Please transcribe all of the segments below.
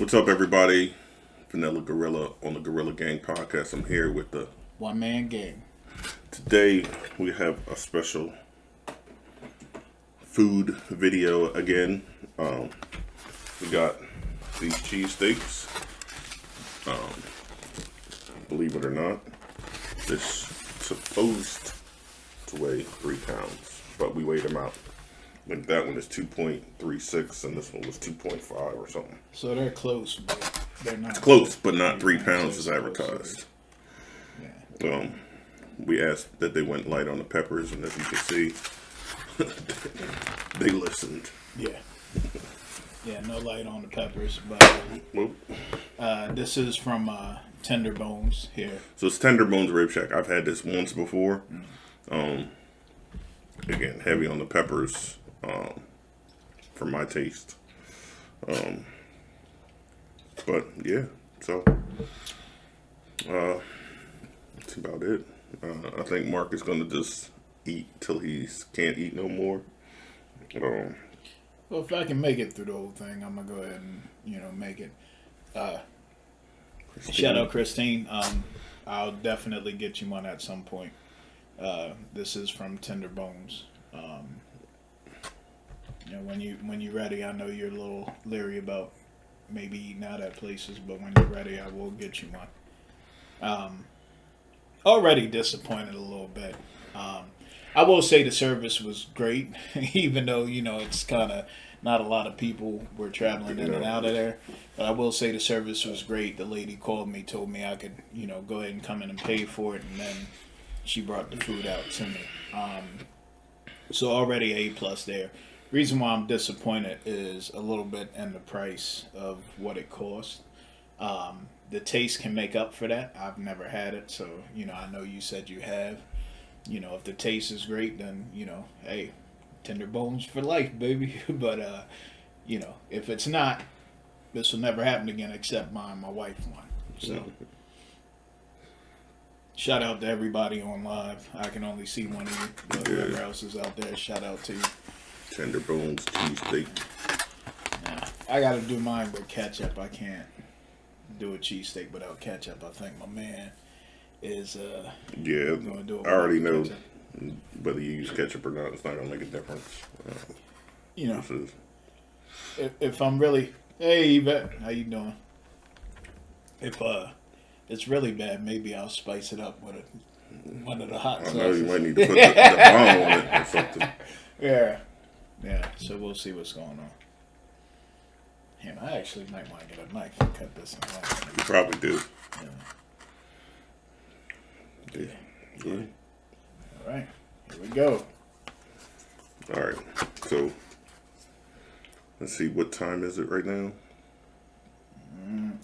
What's up, everybody? Vanilla Gorilla on the Gorilla Gang podcast. I'm here with the One man gang. today. We have a special food video again. We got these cheesesteaks. Believe it or not, this supposed to weigh 3 pounds, but we weighed them out. I think that one is 2.36 and this one was 2.5 or something. So they're close, but they're not. It's close, but not 3 pounds as advertised. Yeah. We asked that they went light on the peppers, and as you can see, they listened. Yeah. Yeah, no light on the peppers, but Whoop. this is from Tender Bones here. So it's Tender Bones Rib Shack. I've had this once before. Again, heavy on the peppers for my taste. But yeah, so that's about it. I think Mark is gonna just eat till he can't eat no more. Well, if I can make it through the whole thing, I'm gonna go ahead and make it. Shout out Christine. I'll definitely get you one at some point. This is from Tender Bones. When you're ready, I know you're a little leery about maybe eating out at places, but when you're ready, I will get you one. Already disappointed a little bit. I will say the service was great, even though it's kind of not a lot of people were traveling in and out of there. But I will say the service was great. The lady called me, told me I could go ahead and come in and pay for it, and then she brought the food out to me. So already A+ there. Reason why I'm disappointed is a little bit in the price of what it cost. The taste can make up for that. I've never had it, so I know you said you have. If the taste is great, then hey, Tender Bones for life, baby. But if it's not, this will never happen again except my wife one. So shout out to everybody on live. I can only see one of you, but whoever else is out there, shout out to you. Tender Bones cheesesteak. I gotta do mine with ketchup. I can't do a cheesesteak without ketchup. I think my man is gonna do it. I already know ketchup. whether you use ketchup or not. It's not gonna make a difference. If I'm really, hey Yvette, how you doing? If it's really bad, maybe I'll spice it up with one of the hot sauces. I know you might need to put the bomb on it or something. Yeah, so we'll see what's going on. Damn, I actually might want to get a knife and cut this in half. You probably do. Yeah. All right, here we go. All right, so let's see, what time is it right now?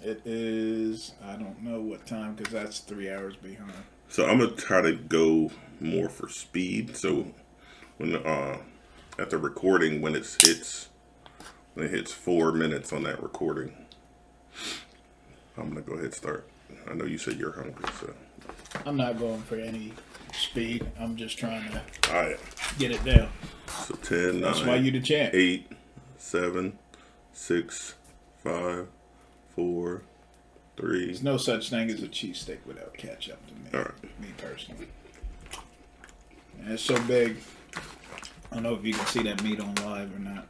It is, I don't know what time because that's 3 hours behind. So I'm gonna try to go more for speed. So when at the recording, when it hits 4 minutes on that recording, I'm gonna go ahead and start. I know you said you're hungry, so I'm not going for any speed. I'm just trying to all right. get it down. So 10, That's 9, why you the champ. 8, 7, 6, 5, 4, 3. There's no such thing as a cheesesteak without ketchup to me. All right. Me personally. And it's so big. I don't know if you can see that meat on live or not.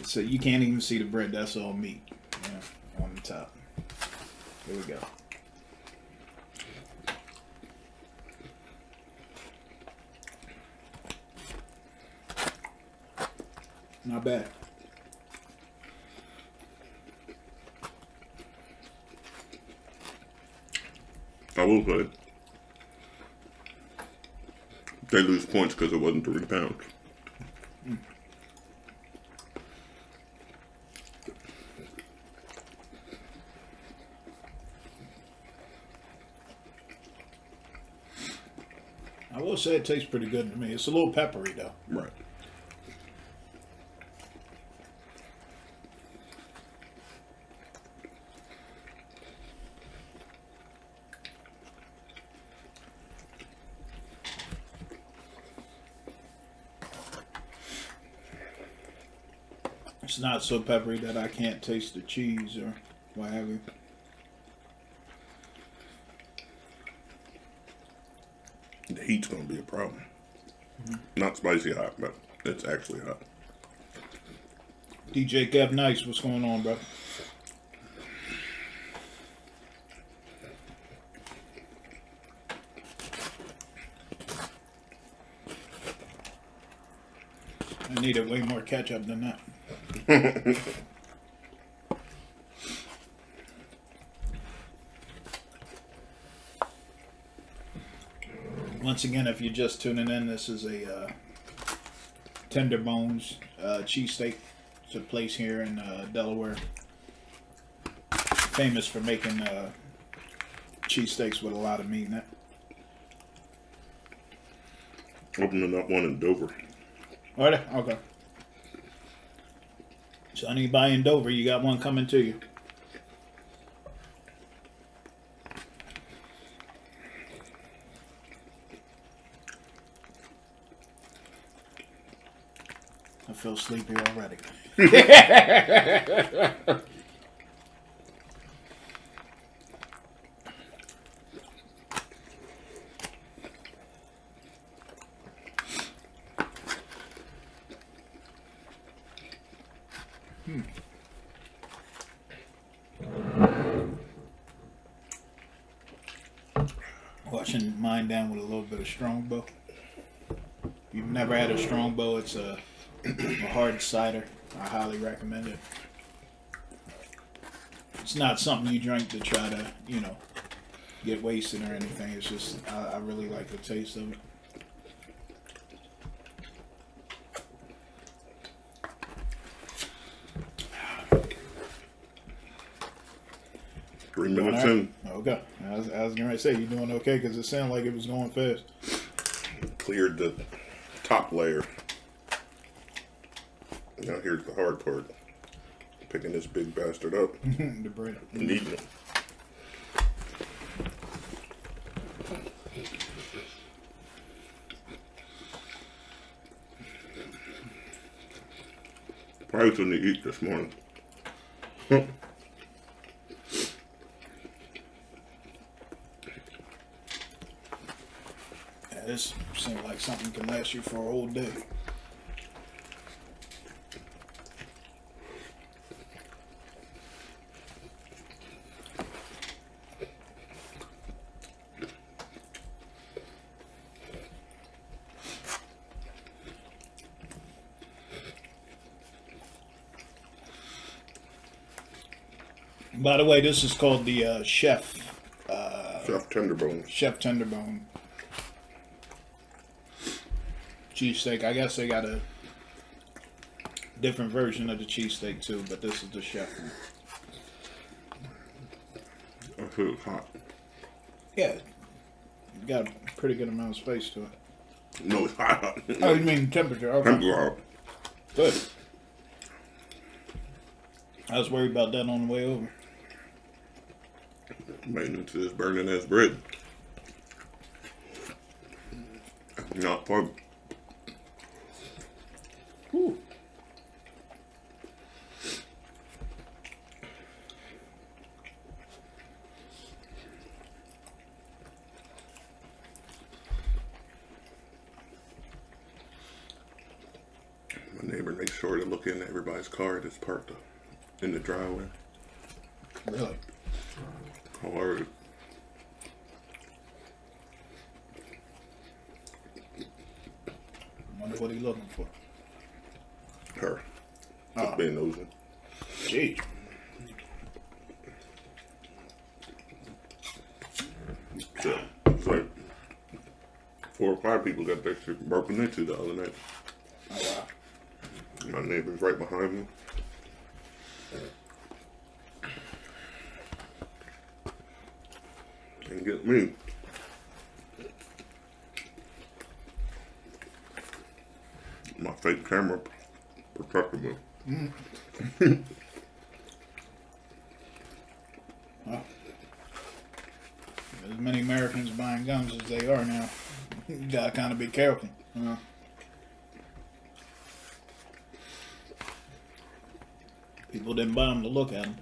So you can't even see the bread. That's all meat on the top. Here we go. Not bad. I will say they lose points because it wasn't 3 pounds. I will say it tastes pretty good to me. It's a little peppery though. Right. It's not so peppery that I can't taste the cheese or what have you. The heat's gonna be a problem. Not spicy hot, but it's actually hot. DJ Kev Nice, what's going on, bro? I needed way more ketchup than that. Once again, if you're just tuning in, this is a Tenderbones cheesesteak. It's a place here in Delaware, famous for making cheesesteaks with a lot of meat in it. Opening up one in Dover. All right, okay. So anybody in Dover, you got one coming to you. I feel sleepy already. Washing mine down with a little bit of Strongbow. If you've never had a Strongbow, it's a hard cider. I highly recommend it. It's not something you drink to try to, get wasted or anything. It's just, I really like the taste of it. Three minutes Right. in, Okay. I was going to say, you doing okay? Because it sounded like it was going fast. cleared the top layer. Now here's the hard part. Picking this big bastard up The bread. and eating it. Probably shouldn't eat this morning. Yeah, this seems like something can last you for a whole day. By the way, this is called the Chef Chef Tenderbones. Chef Tenderbone cheesesteak. I guess they got a different version of the cheesesteak too, but this is the Chef one. I feel it's hot. Yeah, got a pretty good amount of space to it. No, it's hot. Oh, you mean temperature? Okay. Temperature hot. Good. I was worried about that on the way over. Maintenance is burning as bread. Not fun. Whew. My neighbor makes sure to look into everybody's car that's parked in the driveway. Really? Hard. I wonder what he's looking for. Her. Oh. Just being nosy. Jeez. So, it's like 4 or 5 people got their shit broken into the other night. Oh, wow. My neighbor's right behind me. Can't get me. My fake camera protected me. Well, as many Americans buying guns as they are now, you gotta kind of be careful. People didn't buy them to look at them.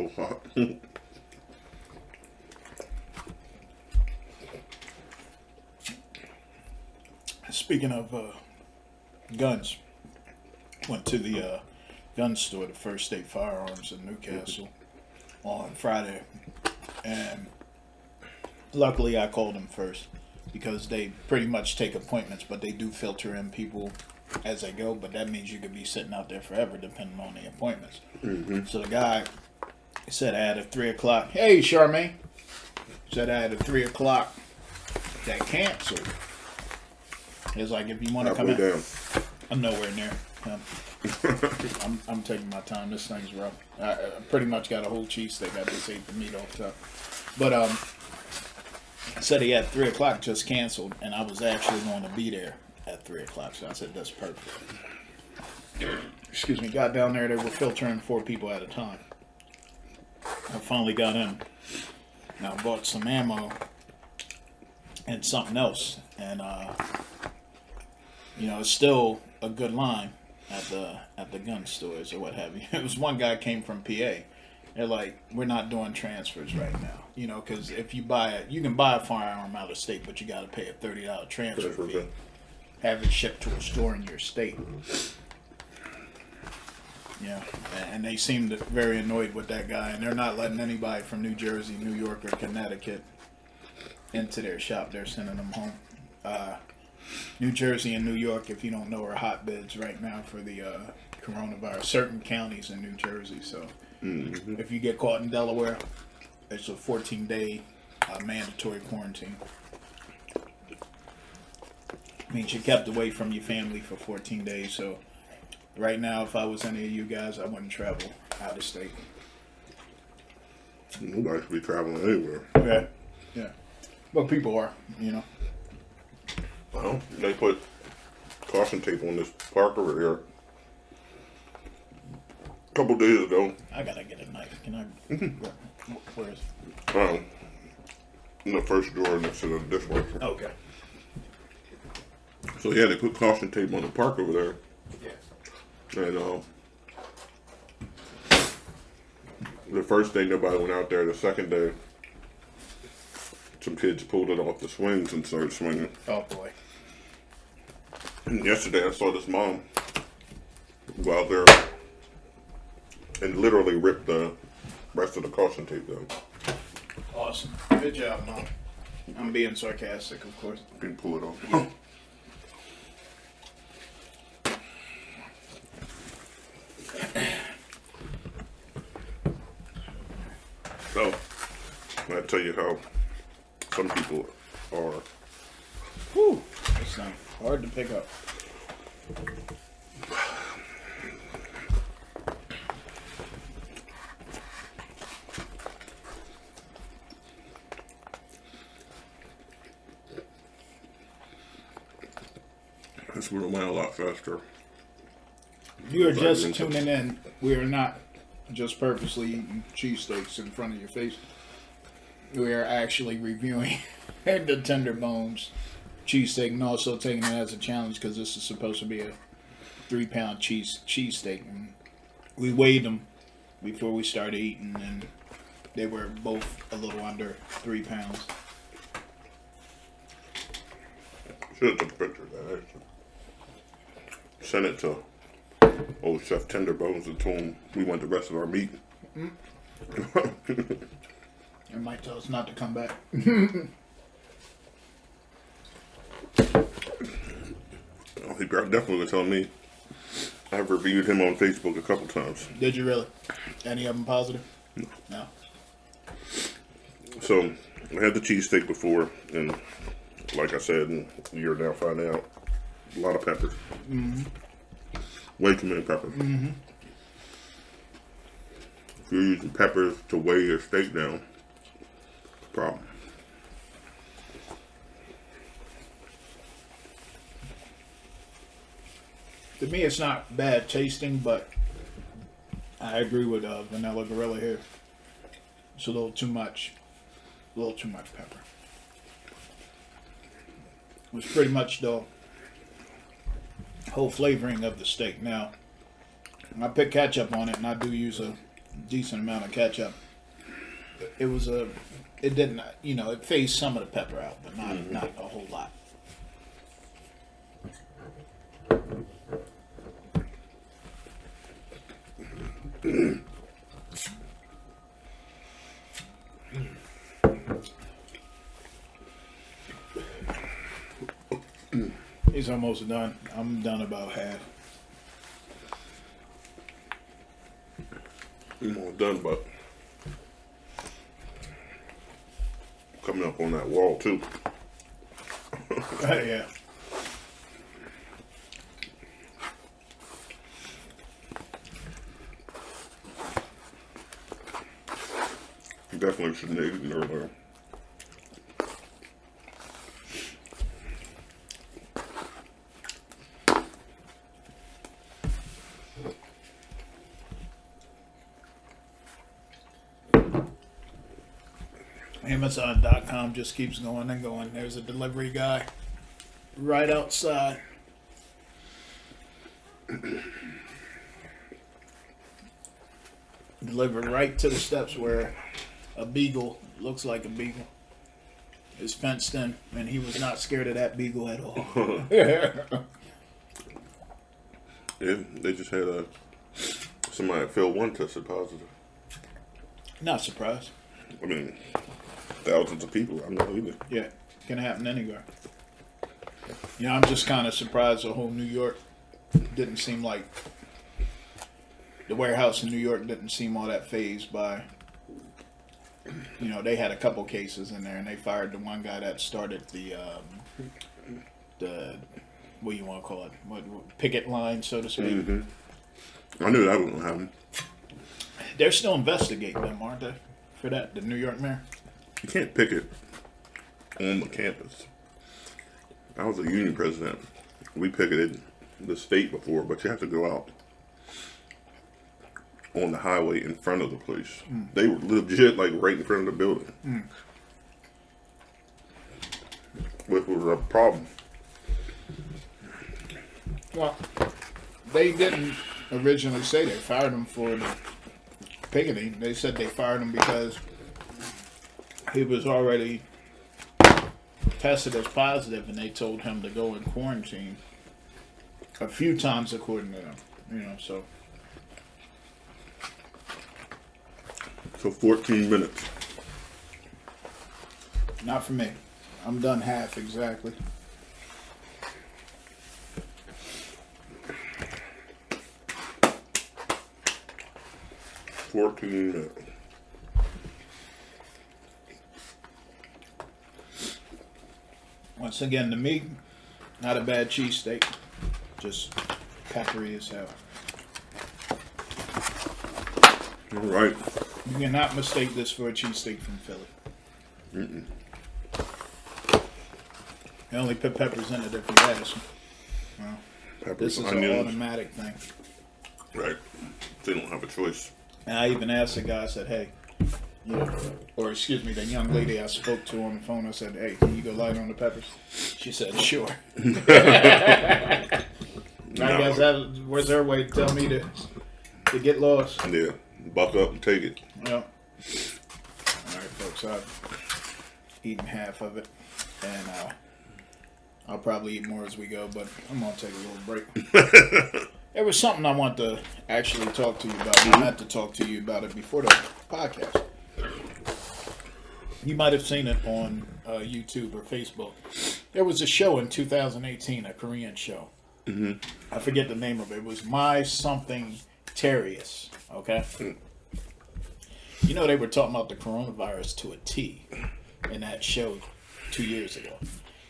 so hot. Speaking of guns, went to the gun store, the First State Firearms in Newcastle, on Friday, and luckily I called them first because they pretty much take appointments, but they do filter in people as they go. But that means you could be sitting out there forever depending on the appointments. So the guy said I had a 3 o'clock. Hey, Charmaine. Said I had a 3 o'clock that canceled. It's like, if you want to come in, down. I'm nowhere near him. I'm taking my time. This thing's rough. I pretty much got a whole cheesesteak. I just ate the meat off top. But said he had 3 o'clock just canceled, and I was actually going to be there at 3 o'clock. So I said, that's perfect. Excuse me. Got down there. They were filtering 4 people at a time. I finally got in. Now I bought some ammo and something else, and you know, it's still a good line at the gun stores or what have you. It was one guy came from PA. They're like, we're not doing transfers right now, you know, because if you buy it, you can buy a firearm out of state, but you got to pay a $30 transfer fee. Have it shipped to a store in your state. Yeah, and they seemed very annoyed with that guy, and they're not letting anybody from New Jersey, New York, or Connecticut into their shop. They're sending them home. New Jersey and New York, if you don't know, are hotbeds right now for the coronavirus. Certain counties in New Jersey. So if you get caught in Delaware, it's a 14-day mandatory quarantine. Means you're kept away from your family for 14 days. So right now, if I was any of you guys, I wouldn't travel out of state. Nobody should be traveling anywhere. Okay. Yeah. But people are, you know. Well, they put caution tape on this park over here a couple days ago. I gotta get a knife. Can I? Where is it? In the first drawer next to the dishwasher. Okay. So yeah, they put caution tape on the park over there. Yeah. And the first day nobody went out there. The second day, some kids pulled it off the swings and started swinging. Oh boy. And yesterday I saw this mom go out there and literally rip the rest of the caution tape down. Awesome. Good job, Mom. I'm being sarcastic, of course. You can pull it off. So, I tell you how some people are. Whew. It's not hard to pick up. This would have went a lot faster. You are just tuning in. We are not just purposely eating cheesesteaks in front of your face. We are actually reviewing the tender bones cheesesteak, and also taking it as a challenge because this is supposed to be a 3-pound cheesesteak. And we weighed them before we started eating, and they were both a little under 3 pounds. Should have took a picture of that, actually. Sent it to old Chef Tenderbones and told him we want the rest of our meat. It might tell us not to come back. Oh, he definitely was telling me. I've reviewed him on Facebook a couple times. Did you really? Any of them positive? No. So, I had the cheesesteak before, and like I said, you're now finding out a lot of peppers. Way too many peppers. If you're using peppers to weigh your steak down, problem. To me, it's not bad tasting, but I agree with Vanilla Gorilla here. It's a little too much. A little too much pepper. It was pretty much the whole flavoring of the steak. Now, I put ketchup on it, and I do use a decent amount of ketchup. It was it didn't, it phased some of the pepper out, but not a whole lot. He's almost done. I'm done about half. I'm all done, but coming up on that wall too. Yeah. Definitely shouldn't have eaten earlier. Amazon.com just keeps going and going. There's a delivery guy right outside. Delivered right to the steps where a beagle, looks like a beagle, is fenced in, and he was not scared of that beagle at all. Yeah, they just had somebody at Phil 1 tested positive. Not surprised. I mean, thousands of people. I'm not either. Yeah, can happen anywhere. I'm just kind of surprised the whole New York didn't seem like the warehouse in New York didn't seem all that fazed by. They had a couple cases in there, and they fired the one guy that started the what do you want to call it? What picket line, so to speak. Mm-hmm. I knew that was going to happen. They're still investigating them, aren't they? For that, the New York mayor. You can't picket on the campus. I was a union president. We picketed the state before, but you have to go out on the highway in front of the place. They were legit like right in front of the building. Which was a problem. Well, they didn't originally say they fired him for the picketing. They said they fired him because he was already tested as positive, and they told him to go in quarantine a few times, according to them. So 14 minutes. Not for me. I'm done half exactly. Minutes. Once again, to me, not a bad cheesesteak. Just peppery as hell. All right. You cannot mistake this for a cheesesteak from Philly. Mm-mm. They only put peppers in it if you ask. Well, Peppers, this is onions. an automatic thing. Right. They don't have a choice. And I even asked the guy, I said, hey, or excuse me, the young lady I spoke to on the phone, I said, hey, can you go light on the peppers? She said, sure. I guess that was her way to tell me to get lost. Yeah. Buck up and take it. Yeah. All right, folks, I've eaten half of it, and I'll probably eat more as we go, but I'm going to take a little break. There was something I want to actually talk to you about. I meant to talk to you about it before the podcast. You might have seen it on YouTube or Facebook. There was a show in 2018, a Korean show. Mm-hmm. I forget the name of it. It was My Something Terrious. Okay? They were talking about the coronavirus to a T in that show 2 years ago.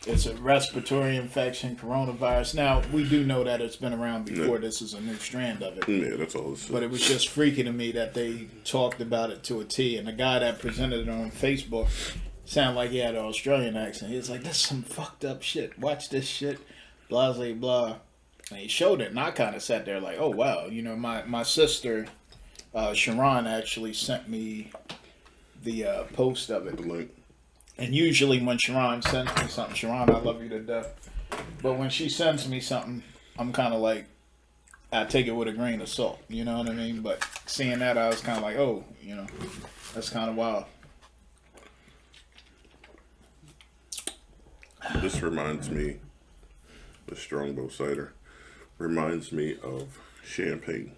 It's a respiratory infection, coronavirus. Now, we do know that it's been around before. This is a new strand of it. Yeah, that's all it's. But it was just freaky to me that they talked about it to a T. And the guy that presented it on Facebook sounded like he had an Australian accent. He was like, "This is some fucked up shit. Watch this shit. Blah, blah, blah." And he showed it. And I kind of sat there like, oh, wow. My sister, Sharon, actually sent me the post of it. The link. And usually when Sharon sends me something, Sharon, I love you to death. But when she sends me something, I'm kind of like, I take it with a grain of salt. You know what I mean? But seeing that, I was kind of like, oh, you know, that's kind of wild. This reminds me, the Strongbow cider reminds me of champagne.